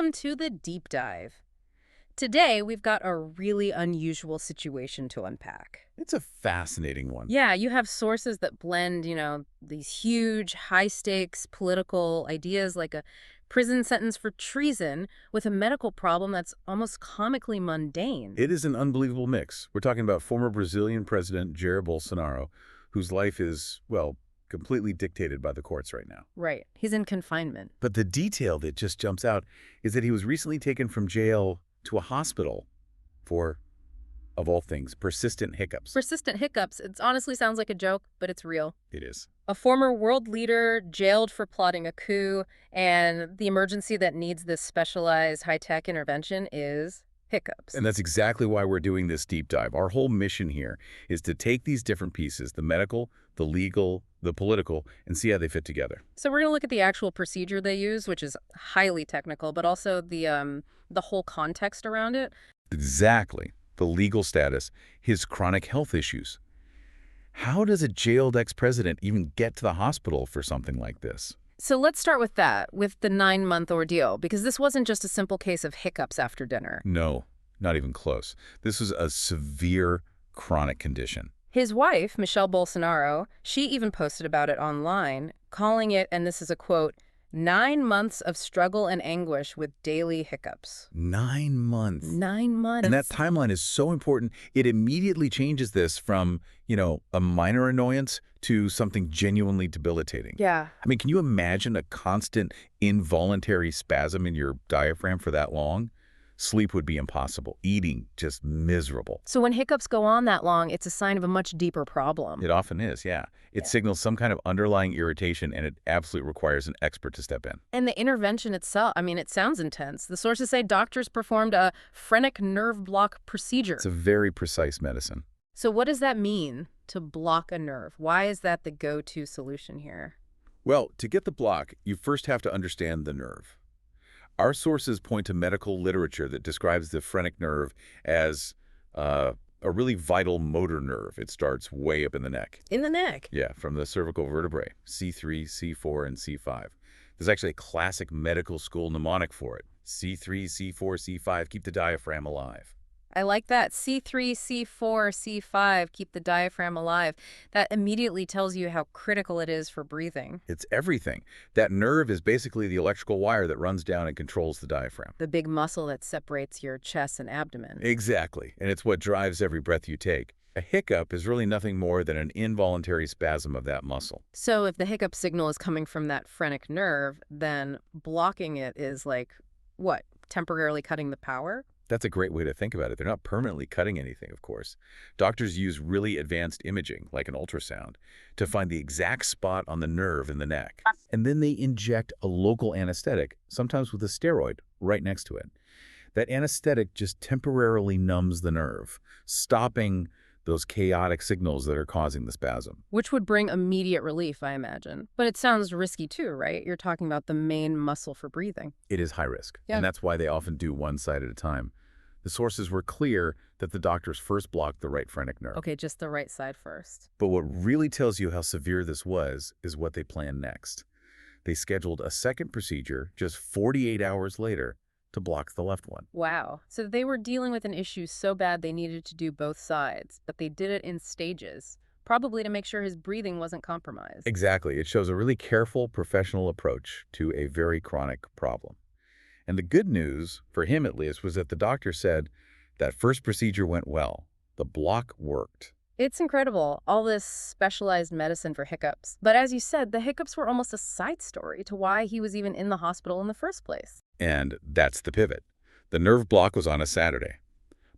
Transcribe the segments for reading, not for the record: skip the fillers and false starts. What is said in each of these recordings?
Welcome to the deep dive. Today, we've got a really unusual situation to unpack. It's a fascinating one. Yeah, you have sources that blend, these huge, high-stakes political ideas like a prison sentence for treason with a medical problem that's almost comically mundane. It is an unbelievable mix. We're talking about former Brazilian President Jair Bolsonaro, whose life is, well, completely dictated by the courts right now. Right. He's in confinement. But the detail that just jumps out is that he was recently taken from jail to a hospital for, of all things, persistent hiccups. Persistent hiccups. It honestly sounds like a joke, but it's real. It is. A former world leader jailed for plotting a coup, and the emergency that needs this specialized high-tech intervention is hiccups. And that's exactly why we're doing this deep dive. Our whole mission here is to take these different pieces, the medical, the legal, the political, and see how they fit together. So we're going to look at the actual procedure they use, which is highly technical, but also the whole context around it. Exactly. The legal status, his chronic health issues. How does a jailed ex-president even get to the hospital for something like this? So let's start with that, with the 9-month ordeal, because this wasn't just a simple case of hiccups after dinner. No, not even close. This was a severe chronic condition. His wife, Michelle Bolsonaro, she even posted about it online, calling it, and this is a quote, 9 months of struggle and anguish with daily hiccups. 9 months. 9 months. And that timeline is so important. It immediately changes this from, a minor annoyance to something genuinely debilitating. Yeah. I mean, can you imagine a constant involuntary spasm in your diaphragm for that long? Sleep would be impossible. Eating, just miserable. So when hiccups go on that long, it's a sign of a much deeper problem. It often is, yeah. It signals some kind of underlying irritation, and it absolutely requires an expert to step in. And the intervention itself, it sounds intense. The sources say doctors performed a phrenic nerve block procedure. It's a very precise medicine. So what does that mean, to block a nerve? Why is that the go-to solution here? Well, to get the block, you first have to understand the nerve. Our sources point to medical literature that describes the phrenic nerve as a really vital motor nerve. It starts way up in the neck. In the neck? Yeah, from the cervical vertebrae, C3, C4, and C5. There's actually a classic medical school mnemonic for it. C3, C4, C5, keep the diaphragm alive. I like that. C3, C4, C5, keep the diaphragm alive. That immediately tells you how critical it is for breathing. It's everything. That nerve is basically the electrical wire that runs down and controls the diaphragm. The big muscle that separates your chest and abdomen. Exactly. And it's what drives every breath you take. A hiccup is really nothing more than an involuntary spasm of that muscle. So if the hiccup signal is coming from that phrenic nerve, then blocking it is like, what, temporarily cutting the power? That's a great way to think about it. They're not permanently cutting anything, of course. Doctors use really advanced imaging, like an ultrasound, to find the exact spot on the nerve in the neck. And then they inject a local anesthetic, sometimes with a steroid, right next to it. That anesthetic just temporarily numbs the nerve, stopping those chaotic signals that are causing the spasm. Which would bring immediate relief, I imagine. But it sounds risky too, right? You're talking about the main muscle for breathing. It is high risk, Yeah. and that's why they often do one side at a time. The sources were clear that the doctors first blocked the right phrenic nerve. Okay, just the right side first. But what really tells you how severe this was is what they planned next. They scheduled a second procedure just 48 hours later to block the left one. Wow. So they were dealing with an issue so bad they needed to do both sides, but they did it in stages, probably to make sure his breathing wasn't compromised. Exactly. It shows a really careful, professional approach to a very chronic problem. And the good news, for him at least, was that the doctor said that first procedure went well. The block worked. It's incredible, all this specialized medicine for hiccups. But as you said, the hiccups were almost a side story to why he was even in the hospital in the first place. And that's the pivot. The nerve block was on a Saturday.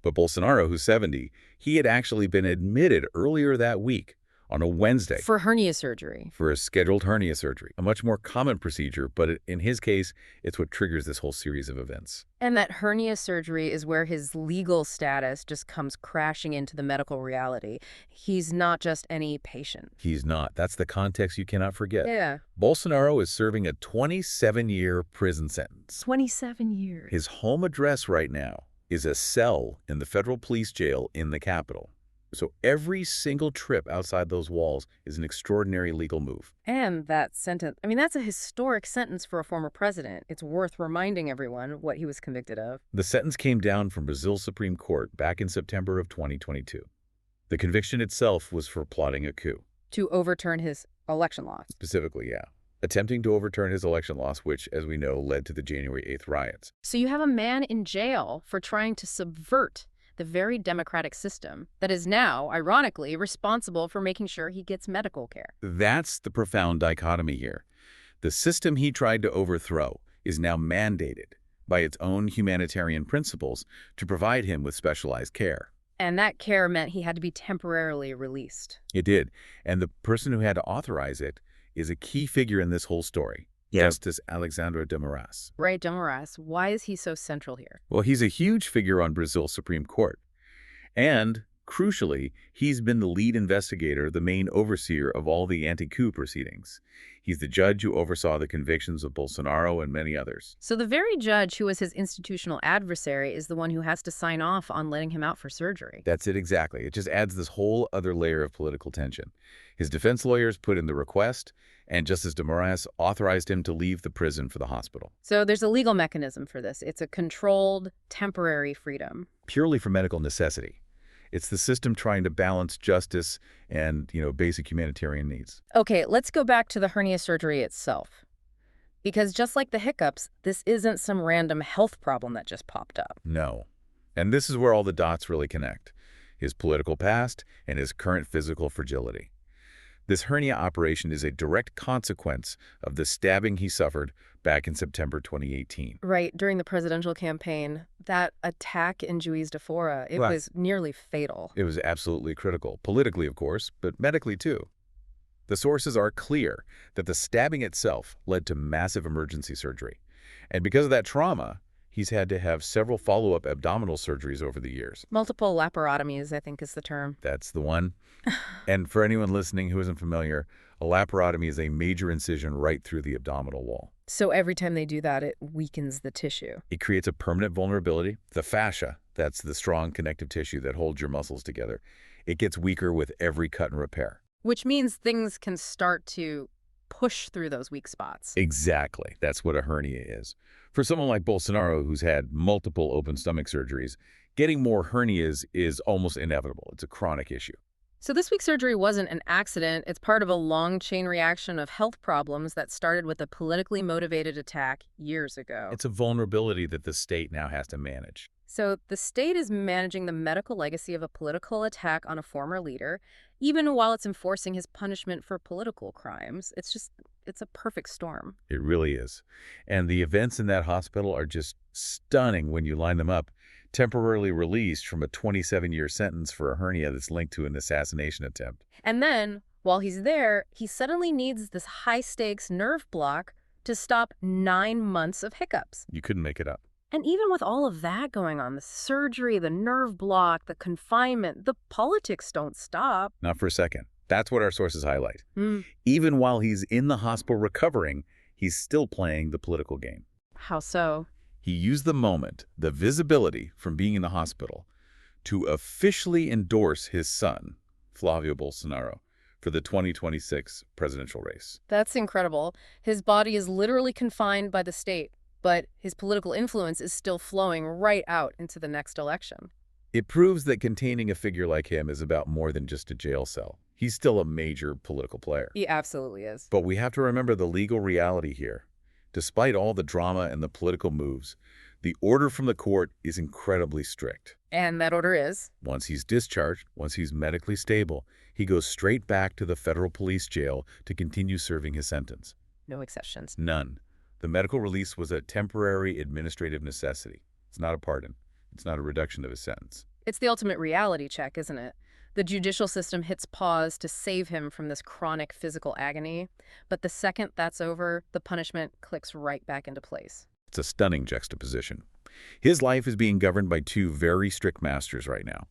But Bolsonaro, who's 70, he had actually been admitted earlier that week on a Wednesday For hernia surgery. for a scheduled hernia surgery, a much more common procedure, but in his case, it's what triggers this whole series of events. And that hernia surgery is where his legal status just comes crashing into the medical reality. He's not just any patient. He's not. That's the context you cannot forget. Yeah. Bolsonaro is serving a 27-year prison sentence. 27 years. His home address right now is a cell in the federal police jail in the capital. So every single trip outside those walls is an extraordinary legal move. And that sentence, I mean, that's a historic sentence for a former president. It's worth reminding everyone what he was convicted of. The sentence came down from Brazil's Supreme Court back in September of 2022. The conviction itself was for plotting a coup. To overturn his election loss. Specifically, yeah. Attempting to overturn his election loss, which, as we know, led to the January 8th riots. So you have a man in jail for trying to subvert the very democratic system that is now, ironically, responsible for making sure he gets medical care. That's the profound dichotomy here. The system he tried to overthrow is now mandated by its own humanitarian principles to provide him with specialized care. And that care meant he had to be temporarily released. It did. And the person who had to authorize it is a key figure in this whole story. Yeah. Justice Alexandre de Moraes. Right, de Moraes. Why is he so central here? Well, he's a huge figure on Brazil's Supreme Court. And, crucially, he's been the lead investigator, the main overseer of all the anti-coup proceedings. He's the judge who oversaw the convictions of Bolsonaro and many others. So the very judge who was his institutional adversary is the one who has to sign off on letting him out for surgery. That's it exactly. It just adds this whole other layer of political tension. His defense lawyers put in the request, and Justice de Moraes authorized him to leave the prison for the hospital. So there's a legal mechanism for this. It's a controlled, temporary freedom. Purely for medical necessity. It's the system trying to balance justice and, basic humanitarian needs. Okay, let's go back to the hernia surgery itself. Because just like the hiccups, this isn't some random health problem that just popped up. No. And this is where all the dots really connect. His political past and his current physical fragility. This hernia operation is a direct consequence of the stabbing he suffered back in September 2018. Right, during the presidential campaign, that attack in Juiz de Fora, it was nearly fatal. It was absolutely critical, politically, of course, but medically too. The sources are clear that the stabbing itself led to massive emergency surgery. And because of that trauma, he's had to have several follow-up abdominal surgeries over the years. Multiple laparotomies, I think is the term. That's the one. And for anyone listening who isn't familiar, a laparotomy is a major incision right through the abdominal wall. So every time they do that, it weakens the tissue. It creates a permanent vulnerability. The fascia, that's the strong connective tissue that holds your muscles together, it gets weaker with every cut and repair. Which means things can start to push through those weak spots. Exactly. That's what a hernia is. For someone like Bolsonaro, who's had multiple open stomach surgeries, getting more hernias is almost inevitable. It's a chronic issue. So this week's surgery wasn't an accident. It's part of a long chain reaction of health problems that started with a politically motivated attack years ago. It's a vulnerability that the state now has to manage. So the state is managing the medical legacy of a political attack on a former leader, even while it's enforcing his punishment for political crimes. It's a perfect storm. It really is. And the events in that hospital are just stunning when you line them up. Temporarily released from a 27-year sentence for a hernia that's linked to an assassination attempt. And then, while he's there, he suddenly needs this high-stakes nerve block to stop 9 months of hiccups. You couldn't make it up. And even with all of that going on, the surgery, the nerve block, the confinement, the politics don't stop. Not for a second. That's what our sources highlight. Even while he's in the hospital recovering, he's still playing the political game. How so? He used the moment, the visibility from being in the hospital, to officially endorse his son, Flavio Bolsonaro, for the 2026 presidential race. That's incredible. His body is literally confined by the state, but his political influence is still flowing right out into the next election. It proves that containing a figure like him is about more than just a jail cell. He's still a major political player. He absolutely is. But we have to remember the legal reality here. Despite all the drama and the political moves, the order from the court is incredibly strict. And that order is? Once he's discharged, once he's medically stable, he goes straight back to the federal police jail to continue serving his sentence. No exceptions. None. The medical release was a temporary administrative necessity. It's not a pardon. It's not a reduction of his sentence. It's the ultimate reality check, isn't it? The judicial system hits pause to save him from this chronic physical agony, but the second that's over, the punishment clicks right back into place. It's a stunning juxtaposition. His life is being governed by two very strict masters right now.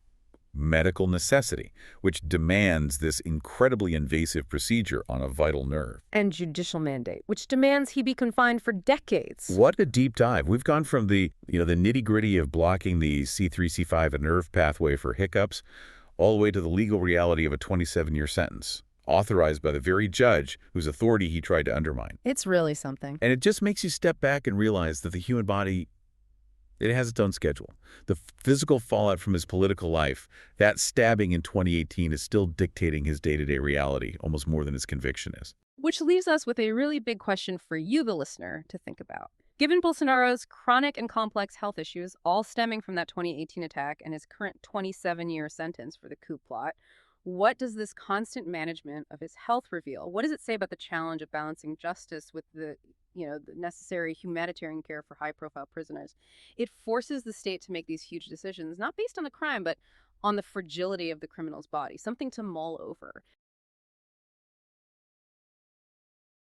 Medical necessity, which demands this incredibly invasive procedure on a vital nerve. And judicial mandate, which demands he be confined for decades. What a deep dive. We've gone from the nitty-gritty of blocking the C3, C5 nerve pathway for hiccups, all the way to the legal reality of a 27-year sentence, authorized by the very judge whose authority he tried to undermine. It's really something. And it just makes you step back and realize that the human body, it has its own schedule. The physical fallout from his political life, that stabbing in 2018 is still dictating his day-to-day reality, almost more than his conviction is. Which leaves us with a really big question for you, the listener, to think about. Given Bolsonaro's chronic and complex health issues, all stemming from that 2018 attack and his current 27-year sentence for the coup plot, what does this constant management of his health reveal? What does it say about the challenge of balancing justice with the necessary humanitarian care for high-profile prisoners? It forces the state to make these huge decisions, not based on the crime, but on the fragility of the criminal's body, something to mull over.